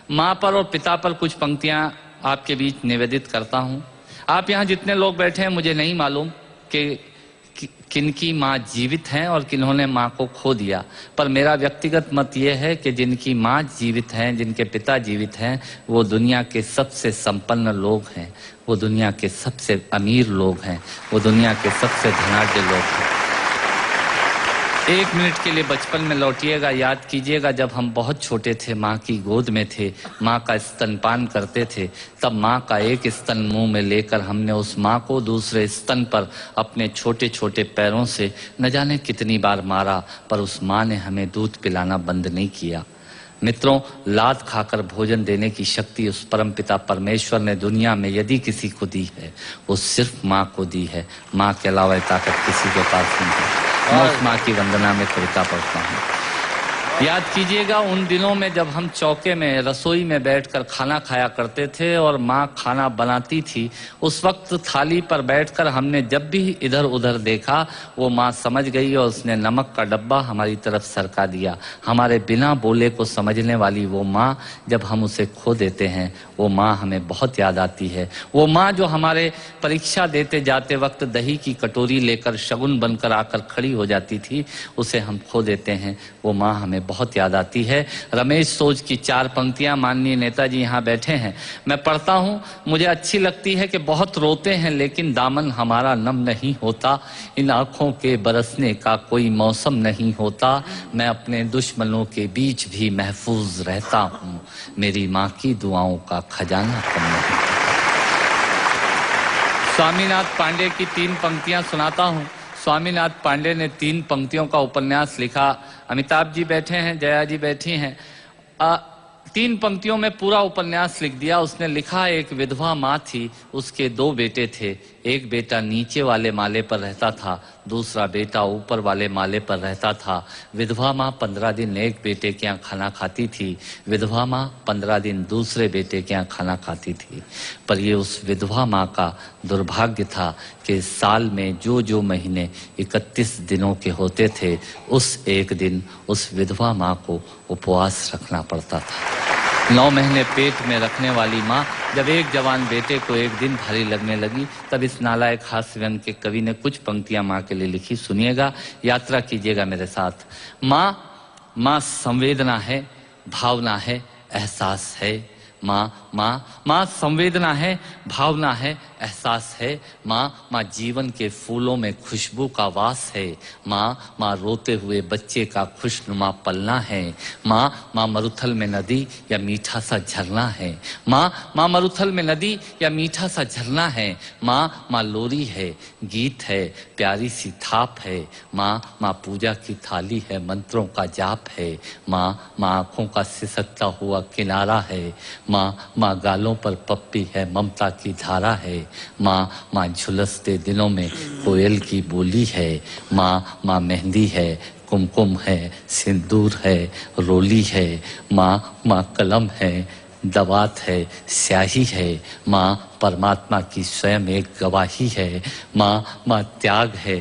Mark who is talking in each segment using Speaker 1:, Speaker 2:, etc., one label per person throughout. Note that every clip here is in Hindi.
Speaker 1: माँ पर और पिता पर कुछ पंक्तियां आपके बीच निवेदित करता हूं। आप यहाँ जितने लोग बैठे हैं, मुझे नहीं मालूम कि किनकी माँ जीवित हैं और किन्होंने माँ को खो दिया, पर मेरा व्यक्तिगत मत यह है कि जिनकी माँ जीवित हैं, जिनके पिता जीवित हैं, वो दुनिया के सबसे संपन्न लोग हैं, वो दुनिया के सबसे अमीर लोग हैं, वो दुनिया के सबसे धनाढ्य लोग हैं। 1 मिनट के लिए बचपन में लौटिएगा, याद कीजिएगा जब हम बहुत छोटे थे, माँ की गोद में थे, माँ का स्तनपान करते थे, तब माँ का एक स्तन मुंह में लेकर हमने उस माँ को दूसरे स्तन पर अपने छोटे छोटे पैरों से न जाने कितनी बार मारा, पर उस माँ ने हमें दूध पिलाना बंद नहीं किया। मित्रों, लात खाकर भोजन देने की शक्ति उस परमपिता परमेश्वर ने दुनिया में यदि किसी को दी है, वो सिर्फ माँ को दी है। माँ के अलावा ताकत किसी के पास नहीं है। मैं उस माँ की वंदना में कविता पढ़ता हूँ। याद कीजिएगा उन दिनों में जब हम चौके में, रसोई में बैठकर खाना खाया करते थे और माँ खाना बनाती थी। उस वक्त थाली पर बैठकर हमने जब भी इधर उधर देखा, वो माँ समझ गई और उसने नमक का डब्बा हमारी तरफ सरका दिया। हमारे बिना बोले को समझने वाली वो माँ, जब हम उसे खो देते हैं, वो माँ हमें बहुत याद आती है। वो माँ जो हमारे परीक्षा देते जाते वक्त दही की कटोरी लेकर शगुन बनकर आकर खड़ी हो जाती थी, उसे हम खो देते हैं। वो माँ हमें बहुत याद आती है। रमेश सोज की 4 पंक्तियां माननीय नेताजी यहाँ बैठे हैं, मैं पढ़ता हूँ। मुझे अच्छी लगती है कि बहुत रोते हैं लेकिन दामन हमारा नम नहीं होता, इन आँखों के बरसने का कोई मौसम नहीं होता, मैं अपने दुश्मनों के बीच भी महफूज रहता हूँ, मेरी माँ की दुआओं का खजाना कम नहीं। स्वामीनाथ पांडे की 3 पंक्तियां सुनाता हूँ। स्वामीनाथ पांडे ने 3 पंक्तियों का उपन्यास लिखा। अमिताभ जी बैठे हैं, जया जी बैठी हैं। 3 पंक्तियों में पूरा उपन्यास लिख दिया उसने। लिखा, एक विधवा माँ थी, उसके 2 बेटे थे। एक बेटा नीचे वाले माले पर रहता था, दूसरा बेटा ऊपर वाले माले पर रहता था। विधवा माँ 15 दिन एक बेटे के यहाँ खाना खाती थी, विधवा माँ 15 दिन दूसरे बेटे के यहाँ खाना खाती थी। पर ये उस विधवा माँ का दुर्भाग्य था कि साल में जो महीने 31 दिनों के होते थे, उस एक दिन उस विधवा माँ को उपवास रखना पड़ता था। 9 महीने पेट में रखने वाली माँ जब एक जवान बेटे को एक दिन भारी लगने लगी, तब इस नालायक हास्य व्यंग के कवि ने कुछ पंक्तियां माँ के लिए लिखी। सुनिएगा, यात्रा कीजिएगा मेरे साथ। माँ संवेदना है, भावना है, एहसास है। माँ संवेदना है, भावना है, एहसास है। माँ जीवन के फूलों में खुशबू का वास है। माँ रोते हुए बच्चे का खुशनुमा पलना है। माँ मरुथल में नदी या मीठा सा झरना है। माँ मरुथल में नदी या मीठा सा झरना है। माँ लोरी है, गीत है, प्यारी सी थाप है। माँ पूजा की थाली है, मंत्रों का जाप है। माँ आँखों का सिसकता हुआ किनारा है। माँ गालों पर पप्पी है, ममता की धारा है। माँ झुलसते दिनों में कोयल की बोली है। माँ मेहंदी है, कुमकुम है, सिंदूर है, रोली है। माँ कलम है, दवात है, स्याही है। माँ परमात्मा की स्वयं एक गवाही है। माँ त्याग है,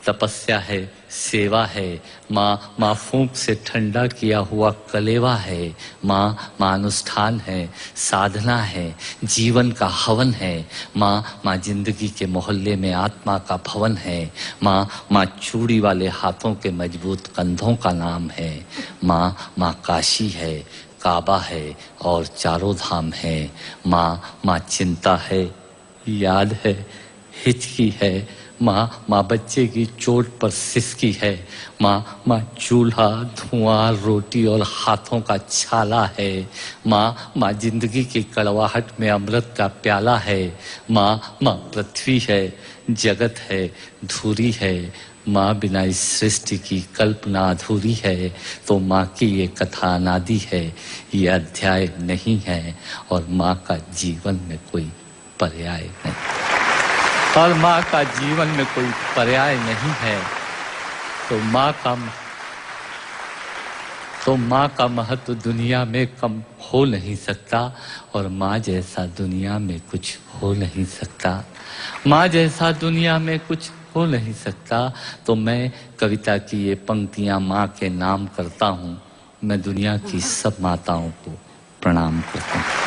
Speaker 1: तपस्या है, सेवा है। माँ फूंक से ठंडा किया हुआ कलेवा है। माँ अनुष्ठान है, साधना है, जीवन का हवन है। माँ जिंदगी के मोहल्ले में आत्मा का भवन है। माँ चूड़ी वाले हाथों के मजबूत कंधों का नाम है। माँ काशी है, काबा है और चारों धाम है। माँ चिंता है, याद है, हिचकी है। माँ बच्चे की चोट पर सिसकी है। माँ चूल्हा, धुआं, रोटी और हाथों का छाला है। माँ जिंदगी की कड़वाहट में अमृत का प्याला है। माँ पृथ्वी है, जगत है, धुरी है। माँ बिना इस सृष्टि की कल्पना अधूरी है। तो माँ की ये कथा अनादि है, ये अध्याय नहीं है, और माँ का जीवन में कोई पर्याय नहीं, और माँ का जीवन में कोई पर्याय नहीं है। तो माँ का महत्व दुनिया में कम हो नहीं सकता, और माँ जैसा दुनिया में कुछ हो नहीं सकता। माँ जैसा दुनिया में कुछ हो नहीं सकता। तो मैं कविता की ये पंक्तियाँ माँ के नाम करता हूँ। मैं दुनिया की सब माताओं को प्रणाम करते हैं।